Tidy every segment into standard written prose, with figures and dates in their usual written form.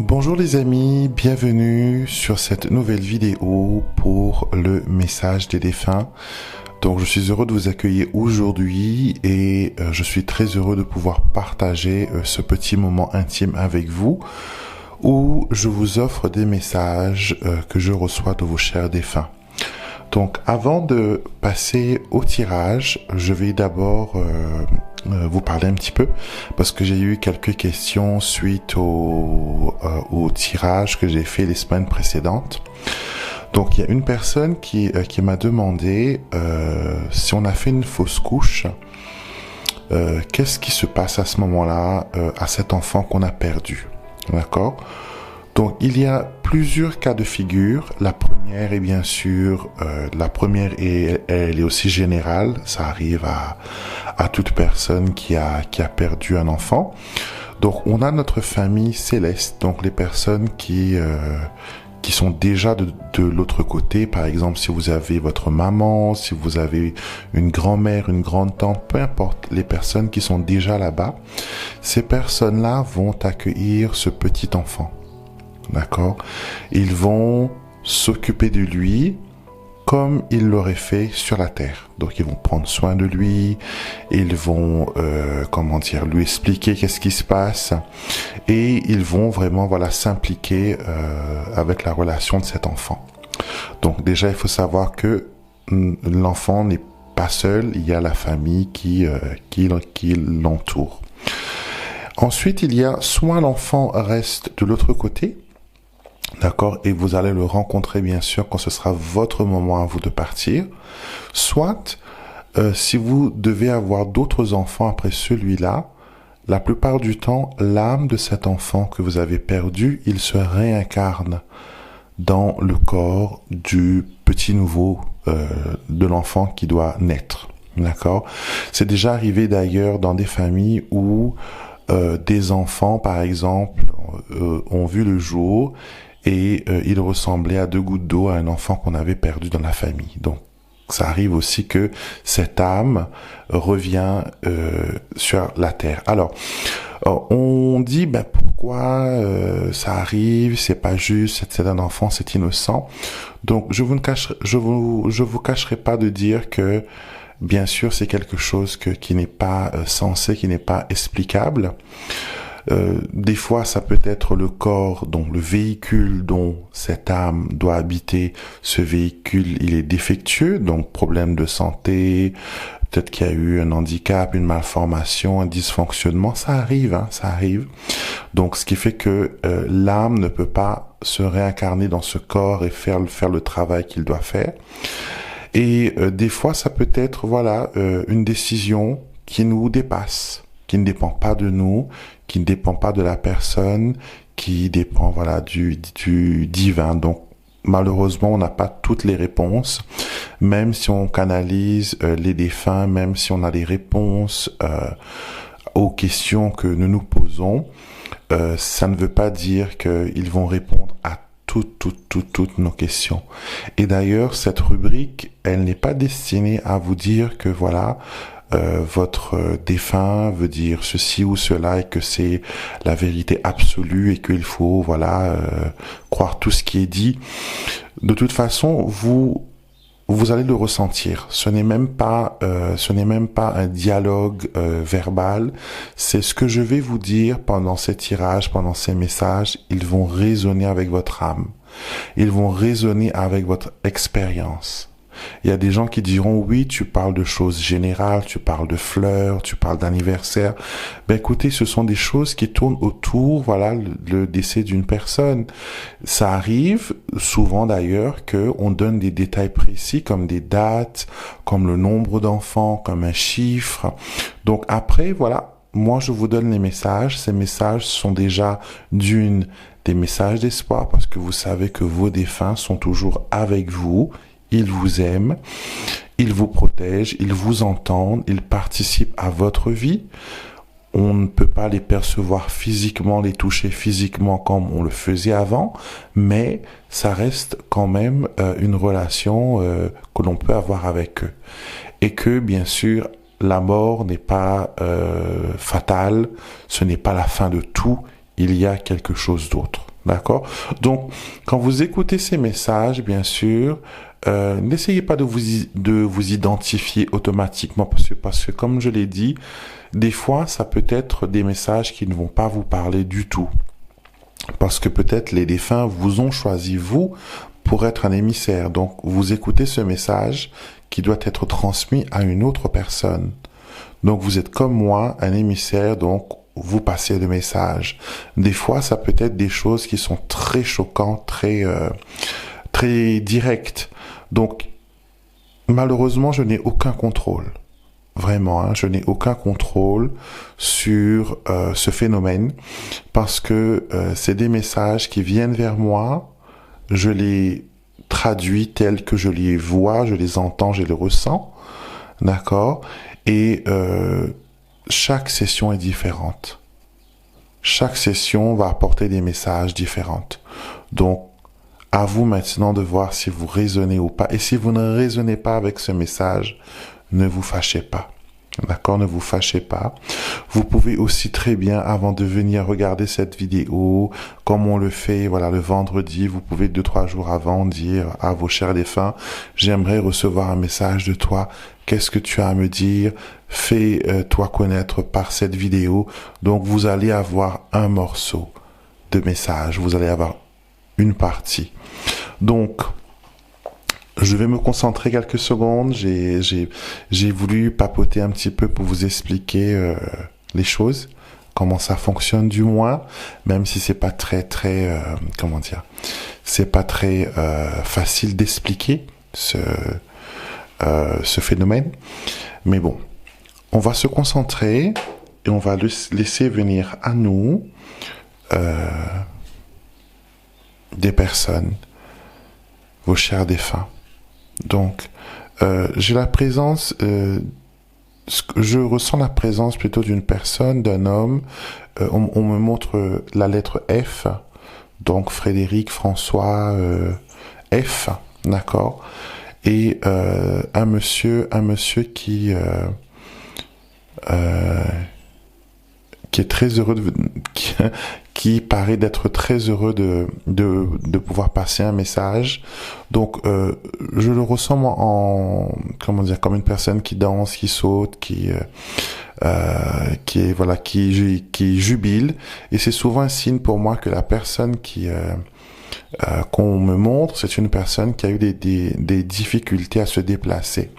Bonjour les amis, bienvenue sur cette nouvelle vidéo pour le message des défunts. Donc je suis heureux de vous accueillir aujourd'hui et je suis très heureux de pouvoir partager ce petit moment intime avec vous où je vous offre des messages que je reçois de vos chers défunts. Donc avant de passer au tirage, je vais d'abord vous parler un petit peu parce que j'ai eu quelques questions suite au tirage que j'ai fait les semaines précédentes. Donc il y a une personne qui m'a demandé si on a fait une fausse couche, qu'est-ce qui se passe à ce moment-là à cet enfant qu'on a perdu, d'accord ? Donc il y a plusieurs cas de figure. La première est bien sûr, elle est aussi générale. Ça arrive à toute personne qui a perdu un enfant. Donc on a notre famille céleste, donc les personnes qui sont déjà de l'autre côté. Par exemple, si vous avez votre maman, si vous avez une grand-mère, une grande-tante, peu importe, les personnes qui sont déjà là-bas, ces personnes-là vont accueillir ce petit enfant. D'accord ? Ils vont s'occuper de lui comme ils l'auraient fait sur la terre. Donc ils vont prendre soin de lui, ils vont lui expliquer qu'est-ce qui se passe et ils vont vraiment s'impliquer avec la relation de cet enfant. Donc déjà il faut savoir que l'enfant n'est pas seul, il y a la famille qui l'entoure. Ensuite, il y a soit l'enfant reste de l'autre côté, d'accord, et vous allez le rencontrer bien sûr quand ce sera votre moment à vous de partir. Soit, si vous devez avoir d'autres enfants après celui-là, la plupart du temps, l'âme de cet enfant que vous avez perdu, il se réincarne dans le corps du petit nouveau, de l'enfant qui doit naître. D'accord ? C'est déjà arrivé d'ailleurs dans des familles où des enfants, par exemple, ont vu le jour et il ressemblait à 2 gouttes d'eau à un enfant qu'on avait perdu dans la famille. Donc, ça arrive aussi que cette âme revient sur la terre. Alors, on dit pourquoi ça arrive, c'est pas juste, c'est un enfant, c'est innocent. Donc, je vous cacherai pas de dire que bien sûr, c'est quelque chose qui n'est pas sensé, qui n'est pas explicable. Des fois, ça peut être le corps, donc le véhicule dont cette âme doit habiter. Ce véhicule, il est défectueux, donc problème de santé, peut-être qu'il y a eu un handicap, une malformation, un dysfonctionnement. Ça arrive, ça arrive. Donc, ce qui fait que l'âme ne peut pas se réincarner dans ce corps et faire le travail qu'il doit faire. Et des fois, ça peut être une décision qui nous dépasse, qui ne dépend pas de nous, qui ne dépend pas de la personne, qui dépend du divin. Donc malheureusement, on n'a pas toutes les réponses, même si on canalise les défunts, même si on a les réponses aux questions que nous nous posons, ça ne veut pas dire qu'ils vont répondre à toutes nos questions. Et d'ailleurs, cette rubrique, elle n'est pas destinée à vous dire que votre défunt veut dire ceci ou cela et que c'est la vérité absolue et qu'il faut croire tout ce qui est dit. De toute façon, vous allez le ressentir. Ce n'est même pas un dialogue verbal. C'est ce que je vais vous dire pendant ces tirages, pendant ces messages. Ils vont résonner avec votre âme. Ils vont résonner avec votre expérience. Il y a des gens qui diront oui, tu parles de choses générales, tu parles de fleurs, tu parles d'anniversaire. Écoutez, ce sont des choses qui tournent autour, le décès d'une personne. Ça arrive souvent d'ailleurs qu'on donne des détails précis comme des dates, comme le nombre d'enfants, comme un chiffre. Donc après, moi je vous donne les messages. Ces messages sont déjà des messages d'espoir parce que vous savez que vos défunts sont toujours avec vous. Ils vous aiment, ils vous protègent, ils vous entendent, ils participent à votre vie. On ne peut pas les percevoir physiquement, les toucher physiquement comme on le faisait avant, mais ça reste quand même une relation que l'on peut avoir avec eux. Et que, bien sûr, la mort n'est pas fatale, ce n'est pas la fin de tout, il y a quelque chose d'autre. D'accord? Donc, quand vous écoutez ces messages, bien sûr, n'essayez pas de vous identifier automatiquement parce que, comme je l'ai dit, des fois, ça peut être des messages qui ne vont pas vous parler du tout. Parce que peut-être les défunts vous ont choisi, vous, pour être un émissaire. Donc, vous écoutez ce message qui doit être transmis à une autre personne. Donc, vous êtes comme moi, un émissaire, donc vous passez le message. Des fois, ça peut être des choses qui sont très choquantes, très directes. Donc, malheureusement, je n'ai aucun contrôle. Vraiment, hein, je n'ai aucun contrôle sur ce phénomène parce que c'est des messages qui viennent vers moi, je les traduis tels que je les vois, je les entends, je les ressens, d'accord? Et chaque session est différente. Chaque session va apporter des messages différents. Donc, à vous maintenant de voir si vous raisonnez ou pas. Et si vous ne raisonnez pas avec ce message, ne vous fâchez pas. D'accord? Ne vous fâchez pas. Vous pouvez aussi très bien, avant de venir regarder cette vidéo, comme on le fait, voilà, le vendredi, vous pouvez 2-3 jours avant dire à vos chers défunts, j'aimerais recevoir un message de toi. Qu'est-ce que tu as à me dire? Fais-toi connaître par cette vidéo. Donc, vous allez avoir un morceau de message. Vous allez avoir une partie. Donc, je vais me concentrer quelques secondes. J'ai voulu papoter un petit peu pour vous expliquer les choses, comment ça fonctionne du moins, même si c'est pas comment dire, c'est pas très facile d'expliquer ce phénomène. Mais bon, on va se concentrer et on va laisser venir à nous des personnes, vos chers défunts. Donc, j'ai la présence, je ressens la présence plutôt d'une personne, d'un homme. On me montre la lettre F, donc Frédéric, François, F, d'accord. Et un monsieur qui est très heureux qui paraît d'être très heureux de pouvoir passer un message. Donc, je le ressens en, comment dire, comme une personne qui danse, qui saute, qui jubile. Et c'est souvent un signe pour moi que la personne qu'on me montre, c'est une personne qui a eu des difficultés à se déplacer.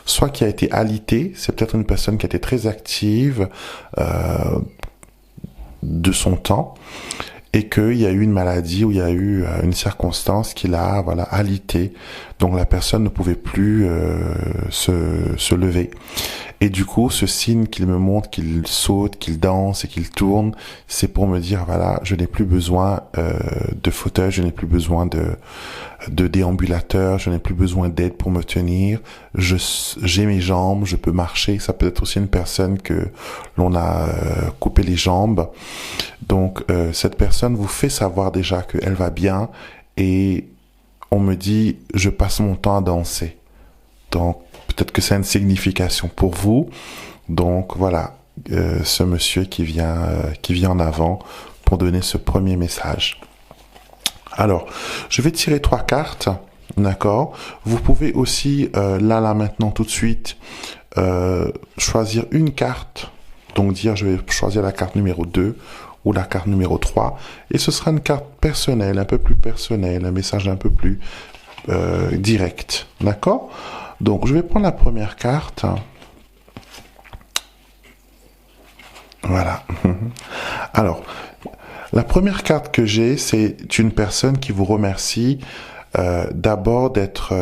Soit qui a été alitée, c'est peut-être une personne qui a été très active, de son temps, et qu'il y a eu une maladie ou il y a eu une circonstance qui l'a, voilà, alité. Donc la personne ne pouvait plus se lever. Et du coup, ce signe qu'il me montre, qu'il saute, qu'il danse et qu'il tourne, c'est pour me dire, voilà, je n'ai plus besoin de fauteuil, je n'ai plus besoin de déambulateur, je n'ai plus besoin d'aide pour me tenir, j'ai mes jambes, je peux marcher. Ça peut être aussi une personne que l'on a coupé les jambes. Donc, cette personne vous fait savoir déjà qu'elle va bien et on me dit, je passe mon temps à danser. Donc, peut-être que c'est une signification pour vous. Donc, voilà, ce monsieur qui vient en avant pour donner ce premier message. Alors, je vais tirer 3 cartes, d'accord? Vous pouvez aussi, là, maintenant, tout de suite, choisir une carte. Donc, dire, je vais choisir la carte numéro 2 ou la carte numéro 3. Et ce sera une carte personnelle, un peu plus personnelle, un message un peu plus direct, d'accord? Donc, je vais prendre la première carte. Voilà. Alors, la première carte que j'ai, c'est une personne qui vous remercie d'abord d'être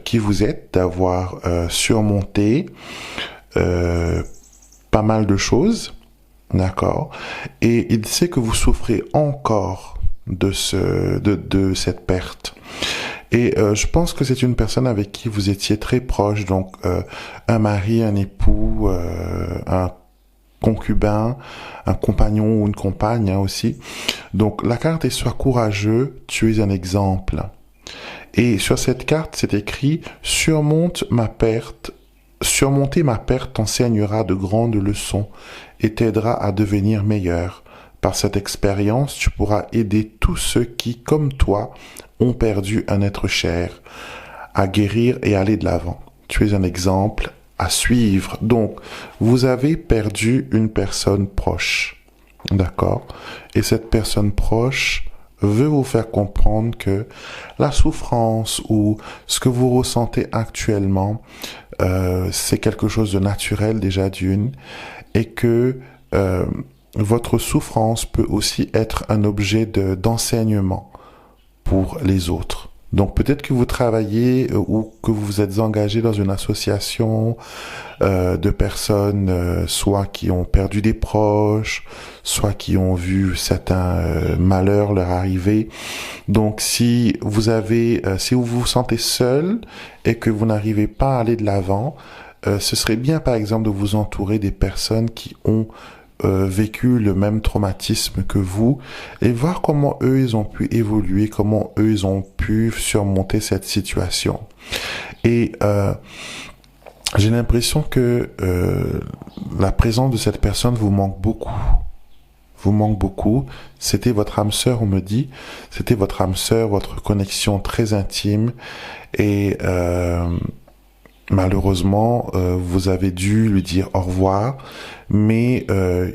qui vous êtes, d'avoir surmonté pas mal de choses, d'accord? Et il sait que vous souffrez encore de cette perte. Et je pense que c'est une personne avec qui vous étiez très proche, donc un mari, un époux, un concubin, un compagnon ou une compagne aussi. Donc la carte est sois courageux, tu es un exemple. Et sur cette carte, c'est écrit surmonter ma perte t'enseignera de grandes leçons et t'aidera à devenir meilleur. par cette expérience, tu pourras aider tous ceux qui, comme toi, ont perdu un être cher à guérir et aller de l'avant. Tu es un exemple à suivre. Donc, vous avez perdu une personne proche. D'accord? Et cette personne proche veut vous faire comprendre que la souffrance ou ce que vous ressentez actuellement, c'est quelque chose de naturel déjà d'une, et que votre souffrance peut aussi être un objet d'enseignement pour les autres. Donc peut-être que vous travaillez ou que vous vous êtes engagé dans une association de personnes soit qui ont perdu des proches, soit qui ont vu certains malheurs leur arriver. Donc si vous vous sentez seul et que vous n'arrivez pas à aller de l'avant, ce serait bien par exemple de vous entourer des personnes qui ont vécu le même traumatisme que vous et voir comment eux ils ont pu évoluer, comment eux ils ont pu surmonter cette situation. Et j'ai l'impression que la présence de cette personne vous manque beaucoup. Vous manque beaucoup. C'était votre âme sœur, on me dit. C'était votre âme sœur, votre connexion très intime. Et malheureusement, vous avez dû lui dire au revoir, mais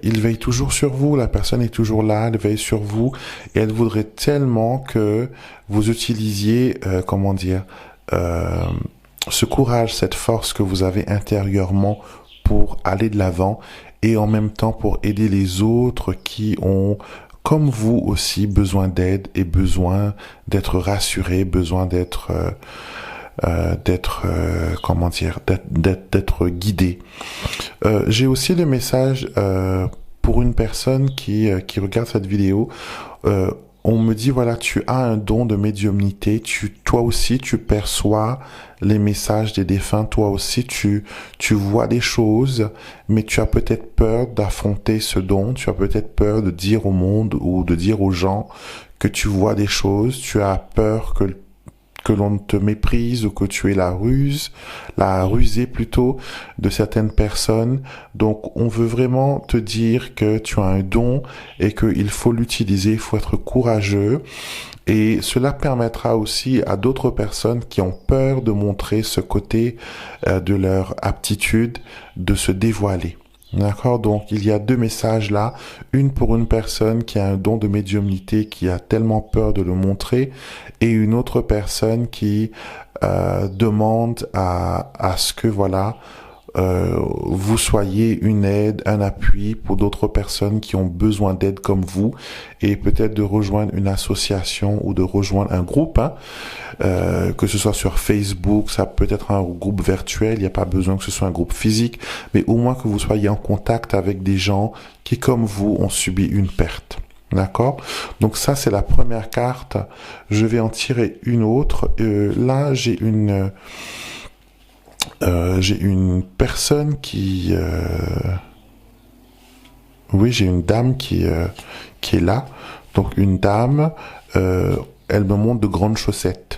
il veille toujours sur vous, la personne est toujours là, elle veille sur vous, et elle voudrait tellement que vous utilisiez, ce courage, cette force que vous avez intérieurement pour aller de l'avant, et en même temps pour aider les autres qui ont, comme vous aussi, besoin d'aide et besoin d'être rassurés, besoin d'être guidé. J'ai aussi le message pour une personne qui regarde cette vidéo. On me dit voilà, tu as un don de médiumnité, toi aussi tu perçois les messages des défunts, toi aussi tu vois des choses, mais tu as peut-être peur d'affronter ce don, tu as peut-être peur de dire au monde ou de dire aux gens que tu vois des choses, tu as peur que l'on te méprise ou que tu es la rusée plutôt de certaines personnes. Donc, on veut vraiment te dire que tu as un don et qu'il faut l'utiliser, il faut être courageux. Et cela permettra aussi à d'autres personnes qui ont peur de montrer ce côté de leur aptitude de se dévoiler. D'accord, donc il y a deux messages là, une pour une personne qui a un don de médiumnité, qui a tellement peur de le montrer, et une autre personne qui demande à ce que vous soyez une aide, un appui pour d'autres personnes qui ont besoin d'aide comme vous, et peut-être de rejoindre une association ou de rejoindre un groupe, que ce soit sur Facebook, ça peut être un groupe virtuel, il n'y a pas besoin que ce soit un groupe physique, mais au moins que vous soyez en contact avec des gens qui, comme vous, ont subi une perte. D'accord? Donc ça, c'est la première carte. Je vais en tirer une autre. Là, j'ai une personne qui... Oui, j'ai une dame qui est là. Donc une dame, elle me montre de grandes chaussettes.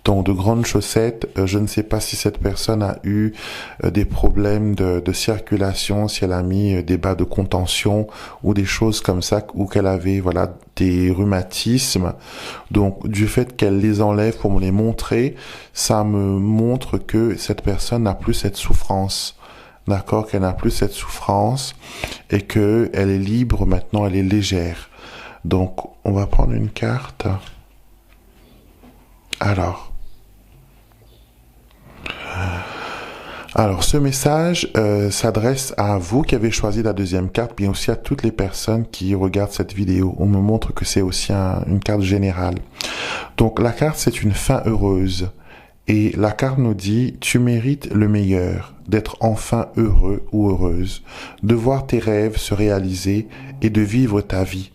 Donc de grandes chaussettes, je ne sais pas si cette personne a eu des problèmes de circulation, si elle a mis des bas de contention ou des choses comme ça, ou qu'elle avait des rhumatismes. Donc du fait qu'elle les enlève pour me les montrer, ça me montre que cette personne n'a plus cette souffrance. D'accord, qu'elle n'a plus cette souffrance et que elle est libre maintenant, elle est légère. Donc on va prendre une carte. Alors, ce message s'adresse à vous qui avez choisi la deuxième carte, mais aussi à toutes les personnes qui regardent cette vidéo. On me montre que c'est aussi une carte générale. Donc, la carte, c'est une fin heureuse. Et la carte nous dit, tu mérites le meilleur, d'être enfin heureux ou heureuse, de voir tes rêves se réaliser et de vivre ta vie.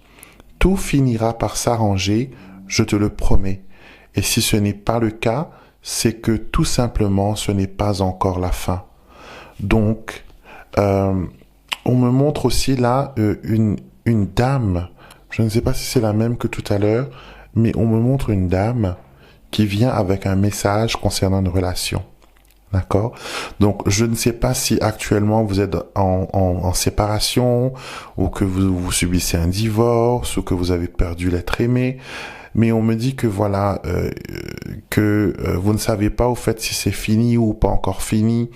Tout finira par s'arranger, je te le promets. Et si ce n'est pas le cas, c'est que tout simplement, ce n'est pas encore la fin. Donc, on me montre aussi là une dame. Je ne sais pas si c'est la même que tout à l'heure, mais on me montre une dame qui vient avec un message concernant une relation. D'accord? Donc, je ne sais pas si actuellement vous êtes en séparation, ou que vous subissez un divorce, ou que vous avez perdu l'être aimé, mais on me dit que voilà, vous ne savez pas au fait si c'est fini ou pas encore fini,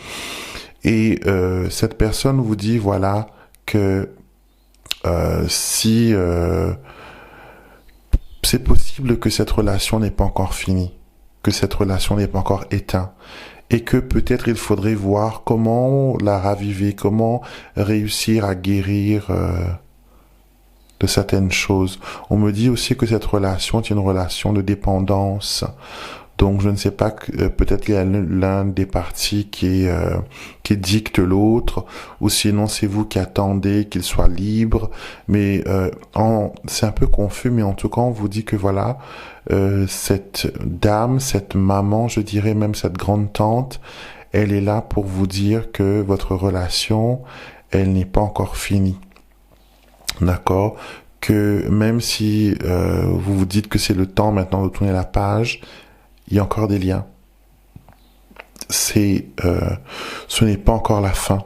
et cette personne vous dit voilà que si c'est possible que cette relation n'est pas encore finie, que cette relation n'est pas encore éteinte, et que peut-être il faudrait voir comment la raviver, comment réussir à guérir de certaines choses. On me dit aussi que cette relation est une relation de dépendance. Donc je ne sais pas, peut-être qu'il y a l'un des partis qui dicte l'autre, ou sinon c'est vous qui attendez qu'il soit libre. Mais c'est un peu confus, mais en tout cas on vous dit que voilà, cette dame, cette maman, je dirais même cette grande tante, elle est là pour vous dire que votre relation, elle n'est pas encore finie. D'accord? Que même si vous vous dites que c'est le temps maintenant de tourner la page, il y a encore des liens. Ce n'est pas encore la fin.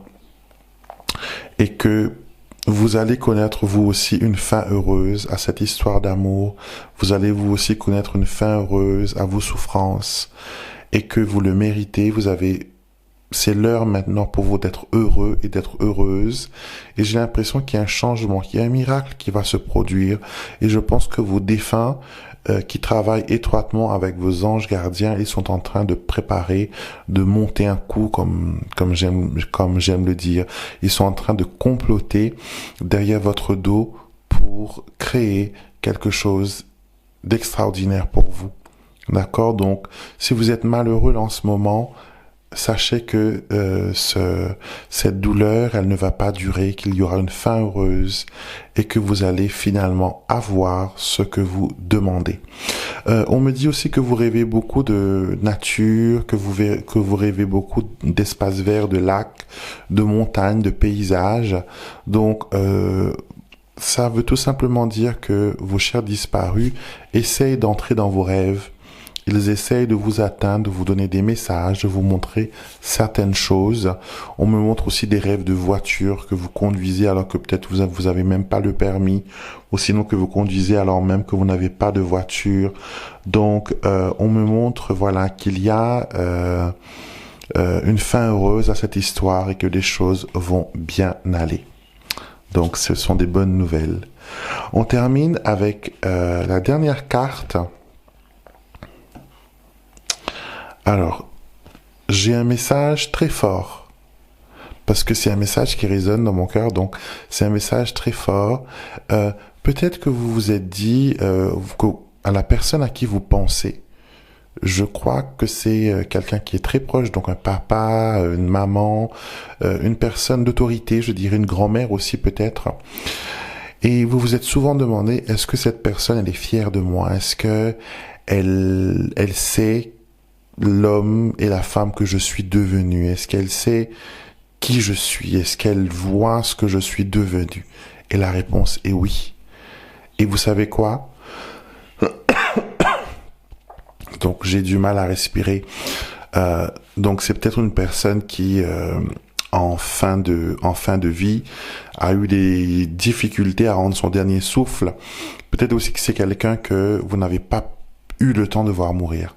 Et que vous allez connaître vous aussi une fin heureuse à cette histoire d'amour. Vous allez vous aussi connaître une fin heureuse à vos souffrances. Et que vous le méritez. C'est l'heure maintenant pour vous d'être heureux et d'être heureuse. Et j'ai l'impression qu'il y a un changement, qu'il y a un miracle qui va se produire. Et je pense que vos défunts qui travaillent étroitement avec vos anges gardiens, ils sont en train de préparer, de monter un coup, comme j'aime le dire. Ils sont en train de comploter derrière votre dos pour créer quelque chose d'extraordinaire pour vous. D'accord? Donc, si vous êtes malheureux en ce moment, sachez que cette douleur, elle ne va pas durer, qu'il y aura une fin heureuse et que vous allez finalement avoir ce que vous demandez. On me dit aussi que vous rêvez beaucoup de nature, que vous rêvez beaucoup d'espaces verts, de lacs, de montagnes, de paysages. Donc, ça veut tout simplement dire que vos chers disparus essayent d'entrer dans vos rêves. Ils essayent de vous atteindre, de vous donner des messages, de vous montrer certaines choses. On me montre aussi des rêves de voiture que vous conduisez alors que peut-être vous avez même pas le permis, ou sinon que vous conduisez alors même que vous n'avez pas de voiture. Donc, on me montre, voilà, qu'il y a une fin heureuse à cette histoire et que les choses vont bien aller. Donc, ce sont des bonnes nouvelles. On termine avec la dernière carte. Alors, j'ai un message très fort, parce que c'est un message qui résonne dans mon cœur, donc c'est un message très fort. Peut-être que vous vous êtes dit, à la personne à qui vous pensez, je crois que c'est quelqu'un qui est très proche, donc un papa, une maman, une personne d'autorité, je dirais une grand-mère aussi peut-être. Et vous vous êtes souvent demandé, est-ce que cette personne, elle est fière de moi? Est-ce que elle sait l'homme et la femme que je suis devenu? Est-ce qu'elle sait qui je suis? Est-ce qu'elle voit ce que je suis devenu? Et la réponse est oui. Et vous savez quoi? Donc j'ai du mal à respirer. Donc c'est peut-être une personne qui en fin de vie a eu des difficultés à rendre son dernier souffle. Peut-être aussi que c'est quelqu'un que vous n'avez pas eu le temps de voir mourir.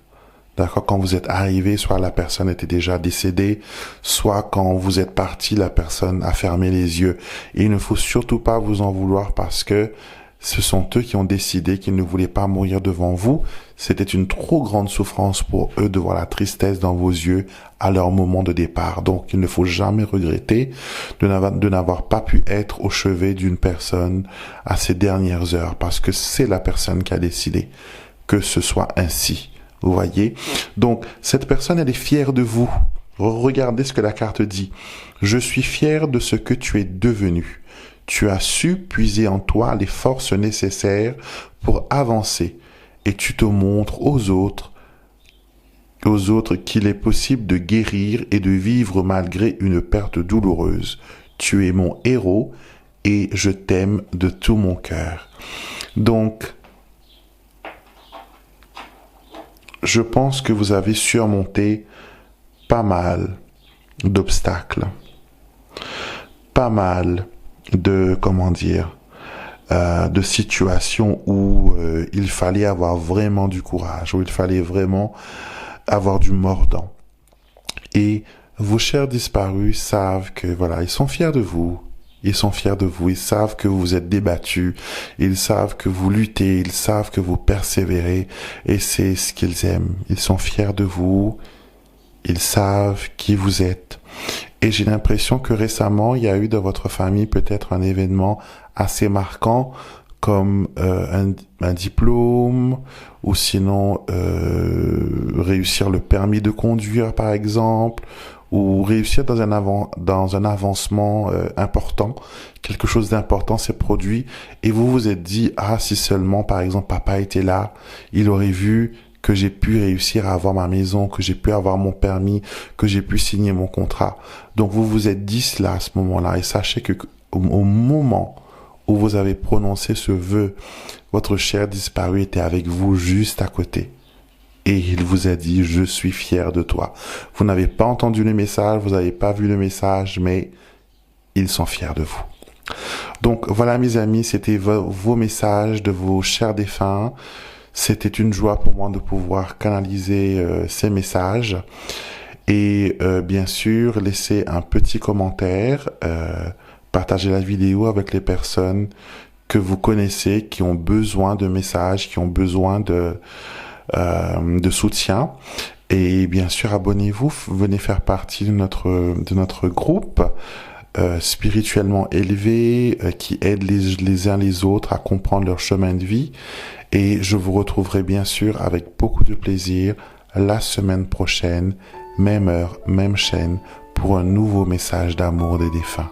D'accord, quand vous êtes arrivé, soit la personne était déjà décédée, soit quand vous êtes parti, la personne a fermé les yeux. Et il ne faut surtout pas vous en vouloir parce que ce sont eux qui ont décidé qu'ils ne voulaient pas mourir devant vous. C'était une trop grande souffrance pour eux de voir la tristesse dans vos yeux à leur moment de départ. Donc, il ne faut jamais regretter de n'avoir pas pu être au chevet d'une personne à ces dernières heures parce que c'est la personne qui a décidé que ce soit ainsi. Vous voyez? Donc, cette personne, elle est fière de vous. Regardez ce que la carte dit. Je suis fier de ce que tu es devenu. Tu as su puiser en toi les forces nécessaires pour avancer et tu te montres aux autres qu'il est possible de guérir et de vivre malgré une perte douloureuse. Tu es mon héros et je t'aime de tout mon cœur. Donc, je pense que vous avez surmonté pas mal d'obstacles, pas mal de, de situations où il fallait avoir vraiment du courage, où il fallait vraiment avoir du mordant. Et vos chers disparus savent que, voilà, ils sont fiers de vous. Ils sont fiers de vous. Ils savent que vous êtes débattus. Ils savent que vous luttez. Ils savent que vous persévérez. Et c'est ce qu'ils aiment. Ils sont fiers de vous. Ils savent qui vous êtes. Et j'ai l'impression que récemment, il y a eu dans votre famille peut-être un événement assez marquant, comme un diplôme, ou sinon réussir le permis de conduire par exemple, ou réussir dans un avancement important. Quelque chose d'important s'est produit et vous vous êtes dit, ah, si seulement par exemple papa était là, il aurait vu que j'ai pu réussir à avoir ma maison, que j'ai pu avoir mon permis, que j'ai pu signer mon contrat. Donc vous vous êtes dit cela à ce moment-là et sachez que au moment où vous avez prononcé ce vœu, votre cher disparu était avec vous juste à côté. Et il vous a dit, je suis fier de toi. Vous n'avez pas entendu le message, vous n'avez pas vu le message, mais ils sont fiers de vous. Donc voilà mes amis, c'était vos messages de vos chers défunts. C'était une joie pour moi de pouvoir canaliser ces messages. Et bien sûr, laissez un petit commentaire, partagez la vidéo avec les personnes que vous connaissez, qui ont besoin de messages, qui ont besoin de soutien. Et bien sûr, abonnez-vous, venez faire partie de notre groupe spirituellement élevé, qui aide les uns les autres à comprendre leur chemin de vie. Et je vous retrouverai bien sûr avec beaucoup de plaisir la semaine prochaine, même heure, même chaîne, pour un nouveau message d'amour des défunts.